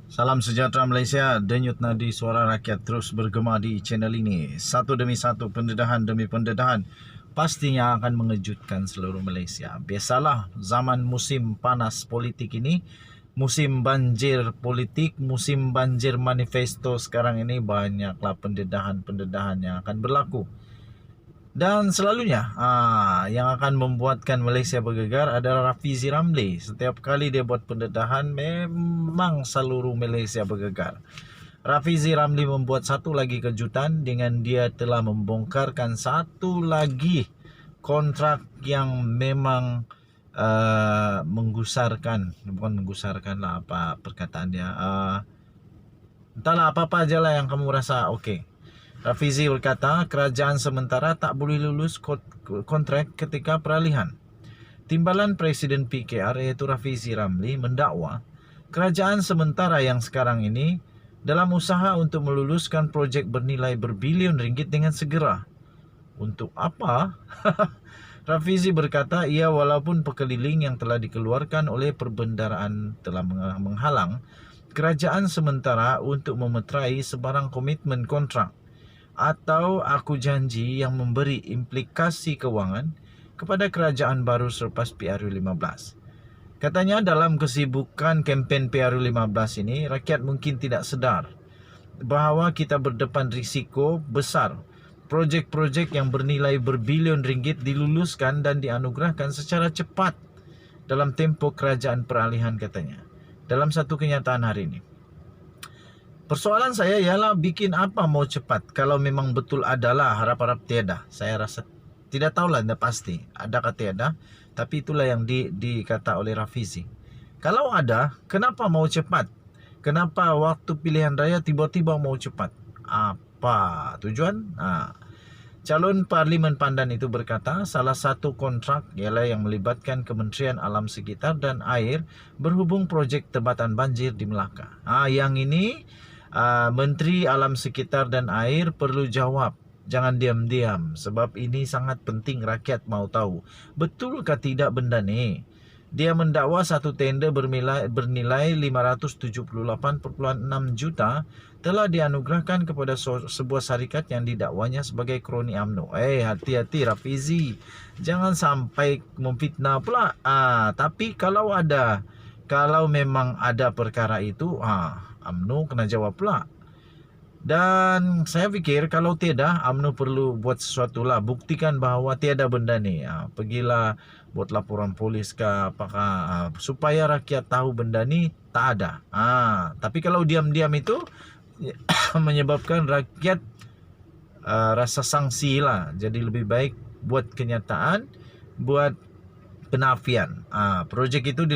Salam sejahtera Malaysia, denyut nadi suara rakyat terus bergema di channel ini. Satu demi satu, pendedahan demi pendedahan, pastinya akan mengejutkan seluruh Malaysia. Biasalah zaman musim panas politik ini, musim banjir politik, musim banjir manifesto sekarang ini, banyaklah pendedahan-pendedahan yang akan berlaku. Dan selalunya yang akan membuatkan Malaysia bergegar adalah Rafizi Ramli. Setiap kali dia buat pendedahan, memang seluruh Malaysia bergegar. Rafizi Ramli membuat satu lagi kejutan dengan dia telah membongkarkan satu lagi kontrak yang memang menggusarkan, bukan menggusarkan lah apa perkataan dia, entahlah apa-apa aja lah yang kamu rasa okey. Rafizi berkata kerajaan sementara tak boleh lulus kontrak ketika peralihan. Timbalan Presiden PKR iaitu Rafizi Ramli mendakwa kerajaan sementara yang sekarang ini dalam usaha untuk meluluskan projek bernilai berbilion ringgit dengan segera. Untuk apa? Rafizi berkata ia walaupun pekeliling yang telah dikeluarkan oleh perbendaraan telah menghalang kerajaan sementara untuk memeterai sebarang komitmen kontrak atau aku janji yang memberi implikasi kewangan kepada kerajaan baru selepas PRU15. Katanya dalam kesibukan kempen PRU15 ini, rakyat mungkin tidak sedar bahawa kita berdepan risiko besar. Projek-projek yang bernilai berbilion ringgit diluluskan dan dianugerahkan secara cepat dalam tempoh kerajaan peralihan, katanya, dalam satu kenyataan hari ini. Persoalan saya ialah bikin apa mau cepat kalau memang betul adalah harap-harap tiada. Saya rasa tidak tahulah, tidak pasti adakah tiada, tapi itulah yang dikata oleh Rafizi. Kalau ada, kenapa mau cepat? Kenapa waktu pilihan raya tiba-tiba mau cepat? Apa tujuan? Calon Parlimen Pandan itu berkata salah satu kontrak ialah yang melibatkan Kementerian Alam Sekitar dan Air berhubung projek tebatan banjir di Melaka. Yang ini Menteri Alam Sekitar dan Air perlu jawab. Jangan diam-diam sebab ini sangat penting, rakyat mau tahu. Betulkah tidak benda ni? Dia mendakwa satu tender bernilai 578.6 juta telah dianugerahkan kepada sebuah syarikat yang didakwanya sebagai kroni UMNO. Hati-hati Rafizi, jangan sampai memfitnah pula. Tapi kalau memang ada perkara itu, UMNO kena jawab pula. Dan saya fikir kalau tiada, UMNO perlu buat sesuatu lah. Buktikan bahawa tiada benda ni. Pergilah buat laporan polis ke apakah, supaya rakyat tahu benda ni tak ada. Tapi kalau diam-diam itu menyebabkan rakyat rasa sanksi lah. Jadi lebih baik buat kenyataan, buat penafian. Projek itu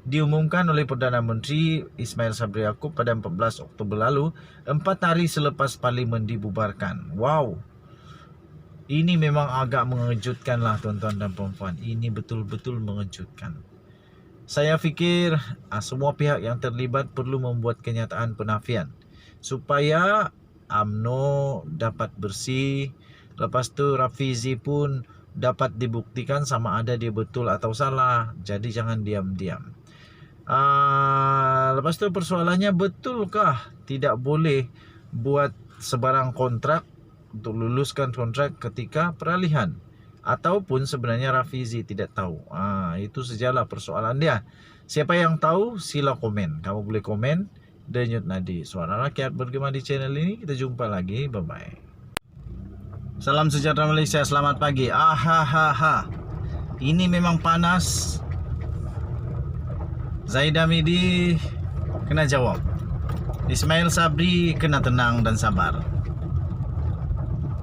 diumumkan oleh Perdana Menteri Ismail Sabri Yaakob pada 14 Oktober lalu, 4 hari selepas Parlimen dibubarkan. Wow, ini memang agak mengejutkan lah tuan-tuan dan puan-puan. Ini betul-betul mengejutkan. Saya fikir semua pihak yang terlibat perlu membuat kenyataan penafian supaya UMNO dapat bersih. Lepas tu Rafizi pun dapat dibuktikan sama ada dia betul atau salah. Jadi jangan diam-diam. Lepas tu persoalannya, betulkah tidak boleh buat sebarang kontrak untuk luluskan kontrak ketika peralihan? Ataupun sebenarnya Rafizi tidak tahu? Itu sajalah persoalan dia. Siapa yang tahu sila komen. Kamu boleh komen. Denyut nadi suara rakyat bergema di channel ini. Kita jumpa lagi. Bye-bye. Salam sejahtera Malaysia. Selamat pagi. Ini memang panas. Zaid Hamidi kena jawab. Ismail Sabri kena tenang dan sabar.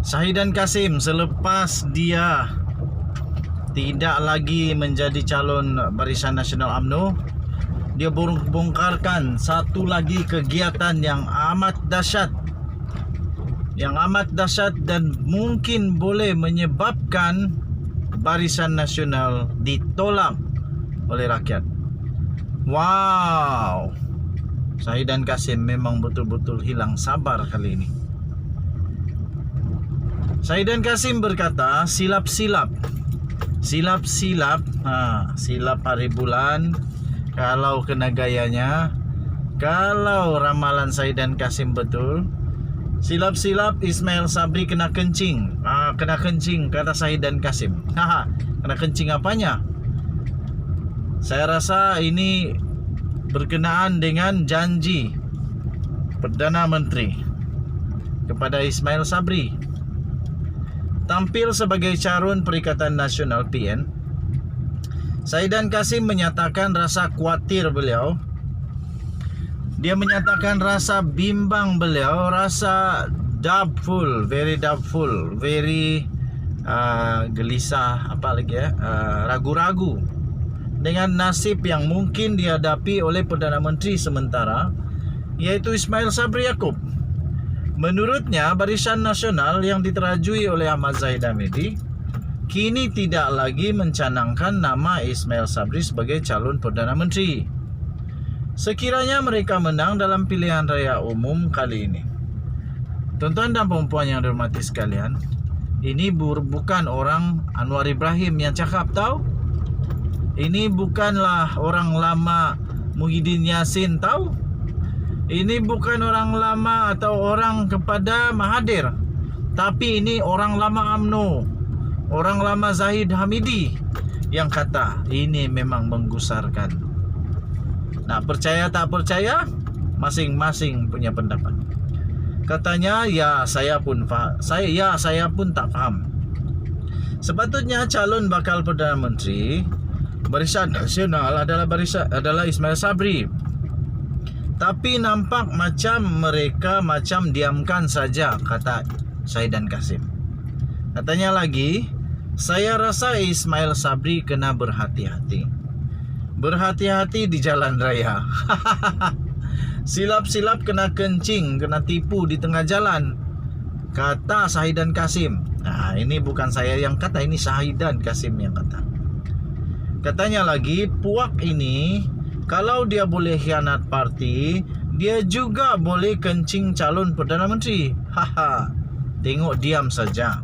Syahidan Kasim selepas dia tidak lagi menjadi calon Barisan Nasional UMNO, dia bongkarkan satu lagi kegiatan yang amat dahsyat. Dan mungkin boleh menyebabkan Barisan Nasional ditolak oleh rakyat. Wow, Syahidan Kasim memang betul-betul hilang sabar kali ini. Syahidan Kasim berkata silap-silap silap hari bulan. Kalau kena gayanya, Kalau ramalan Saidan Kasim betul, silap-silap Ismail Sabri kena kencing. Kena kencing kata Saidan Kasim. Kena kencing apanya? Saya rasa ini berkenaan dengan janji Perdana Menteri kepada Ismail Sabri. Tampil sebagai calon Perikatan Nasional PN, Saidan Kasim menyatakan rasa khawatir beliau. Dia menyatakan rasa bimbang beliau, rasa doubtful, very gelisah, ragu-ragu dengan nasib yang mungkin dihadapi oleh Perdana Menteri sementara, yaitu Ismail Sabri Yaakob. Menurutnya, Barisan Nasional yang diterajui oleh Ahmad Zahid Hamidi kini tidak lagi mencanangkan nama Ismail Sabri sebagai calon Perdana Menteri sekiranya mereka menang dalam pilihan raya umum kali ini. Tuan-tuan dan puan-puan yang dihormati sekalian, ini bukan orang Anwar Ibrahim yang cakap, tahu? Ini bukanlah orang lama Muhyiddin Yassin, tahu? Ini bukan orang lama atau orang kepada Mahathir, tapi ini orang lama UMNO, orang lama Zahid Hamidi yang kata ini memang menggusarkan. Nak percaya tak percaya, masing-masing punya pendapat. Katanya, saya pun tak faham. Sepatutnya calon bakal Perdana Menteri Barisan Nasional adalah Ismail Sabri. Tapi nampak macam mereka diamkan saja, kata Saidan Kasim. Katanya lagi, saya rasa Ismail Sabri kena berhati-hati. Berhati-hati di jalan raya. Silap-silap kena kencing, kena tipu di tengah jalan, kata Saidan Kasim. Ini bukan saya yang kata, ini Saidan Kasim yang kata. Katanya lagi, puak ini kalau dia boleh khianat parti, dia juga boleh kencing calon Perdana Menteri. Tengok diam saja.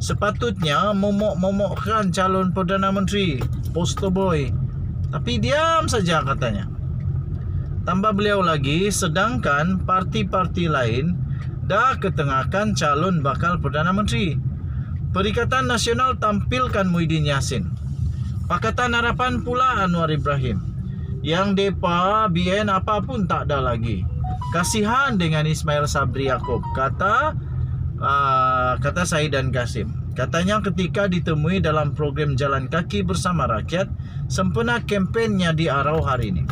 Sepatutnya momok-momokkan calon Perdana Menteri, poster boy, tapi diam saja katanya. Tambah beliau lagi, sedangkan parti-parti lain dah ketengahkan calon bakal Perdana Menteri. Perikatan Nasional tampilkan Muhyiddin Yassin. Pakatan Harapan pula Anwar Ibrahim. Yang depa BN apapun tak ada lagi. Kasihan dengan Ismail Sabri Yaakob, kata Saidan Kasim. Katanya ketika ditemui dalam program Jalan Kaki Bersama Rakyat sempena kempennya di Arau hari ini.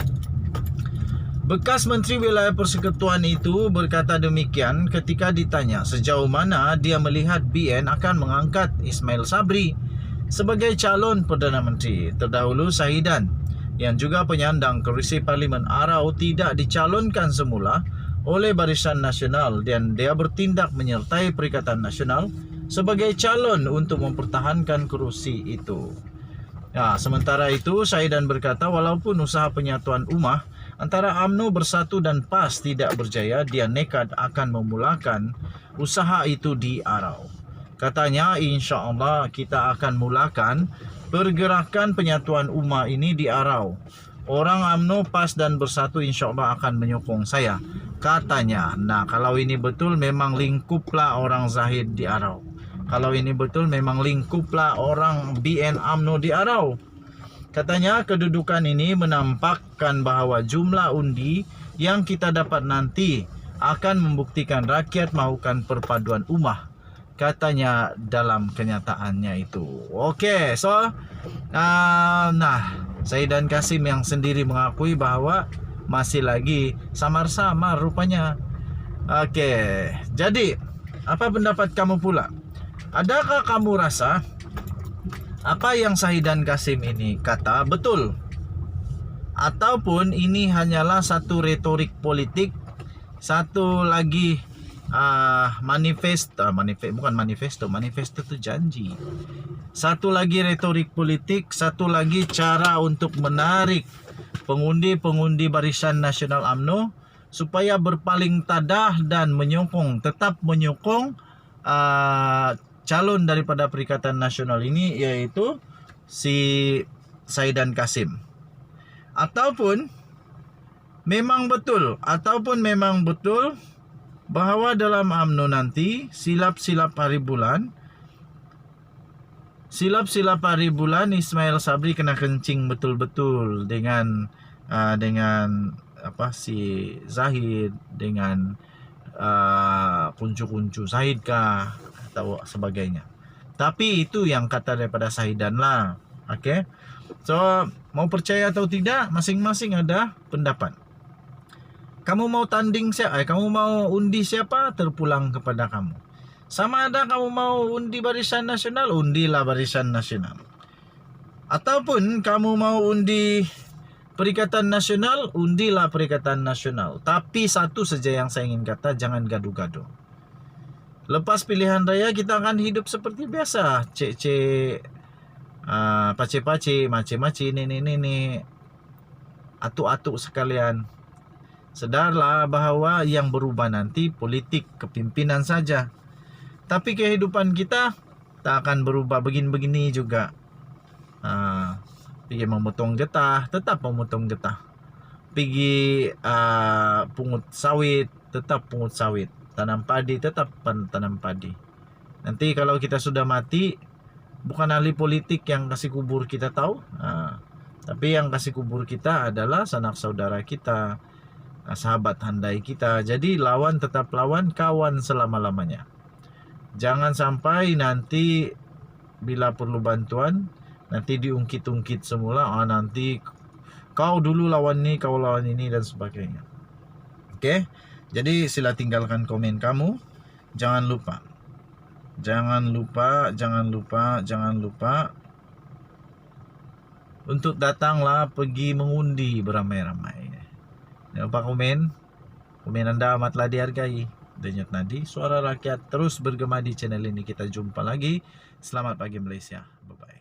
Bekas Menteri Wilayah Persekutuan itu berkata demikian ketika ditanya sejauh mana dia melihat BN akan mengangkat Ismail Sabri sebagai calon Perdana Menteri. Terdahulu Saidan yang juga penyandang kerusi Parlimen Arau tidak dicalonkan semula oleh Barisan Nasional dan dia bertindak menyertai Perikatan Nasional sebagai calon untuk mempertahankan kerusi itu. Sementara itu Saidan berkata walaupun usaha penyatuan ummah antara UMNO Bersatu dan PAS tidak berjaya, dia nekat akan memulakan usaha itu di Arau. Katanya, insya Allah kita akan mulakan pergerakan penyatuan ummah ini di Arau. Orang UMNO, PAS dan Bersatu insya Allah akan menyokong saya, katanya. Kalau ini betul memang lingkuplah orang Zahid di Arau. Kalau ini betul memang lingkuplah orang BN UMNO di Arau. Katanya kedudukan ini menampakkan bahawa jumlah undi yang kita dapat nanti akan membuktikan rakyat mahukan perpaduan ummah, katanya dalam kenyataannya itu. Okey, so Saidan Kasim yang sendiri mengakui bahawa masih lagi samar-samar rupanya. Okey, jadi apa pendapat kamu pula? Adakah kamu rasa apa yang Saidan Kasim ini kata betul? Ataupun ini hanyalah satu retorik politik, satu lagi manifesto itu janji. Satu lagi retorik politik, satu lagi cara untuk menarik pengundi-pengundi Barisan Nasional UMNO supaya berpaling tadah dan tetap menyokong calon daripada Perikatan Nasional ini, yaitu si Saidan Kasim. Ataupun memang betul ataupun memang betul bahwa dalam UMNO nanti silap-silap hari bulan Ismail Sabri kena kencing betul-betul dengan si Zahid, dengan kuncu-kuncu Zahid kah atau sebagainya. Tapi itu yang kata daripada Sahidan lah. Oke. So, mau percaya atau tidak, masing-masing ada pendapat. Kamu mau tanding siapa? Kamu mau undi siapa? Terpulang kepada kamu. Sama ada kamu mau undi Barisan Nasional, undilah Barisan Nasional. Ataupun kamu mau undi Perikatan Nasional, undilah Perikatan Nasional. Tapi satu saja yang saya ingin kata, jangan gaduh-gaduh. Lepas pilihan raya kita akan hidup seperti biasa. Cek-cek, pace-pace, mace-mace, ini, atuk-atuk sekalian. Sedarlah bahwa yang berubah nanti politik kepimpinan saja. Tapi kehidupan kita tak akan berubah begini-begini juga. Pergi memotong getah, tetap memotong getah. Pergi pungut sawit, tetap pungut sawit. Tanam padi, tetap tanam padi. Nanti kalau kita sudah mati, bukan ahli politik yang kasih kubur kita tahu. Tapi yang kasih kubur kita adalah sanak saudara kita, sahabat handai kita. Jadi lawan tetap lawan, kawan selama-lamanya. Jangan sampai nanti bila perlu bantuan, nanti diungkit-ungkit semula. Nanti kau dulu lawan ni, kau lawan ini dan sebagainya. Oke. Jadi sila tinggalkan komen kamu. Jangan lupa untuk datanglah pergi mengundi beramai-ramai. Jangan lupa komen. Komen Anda amatlah dihargai. Denyut Nadi, suara rakyat terus bergema di channel ini. Kita jumpa lagi. Selamat pagi Malaysia. Bye-bye.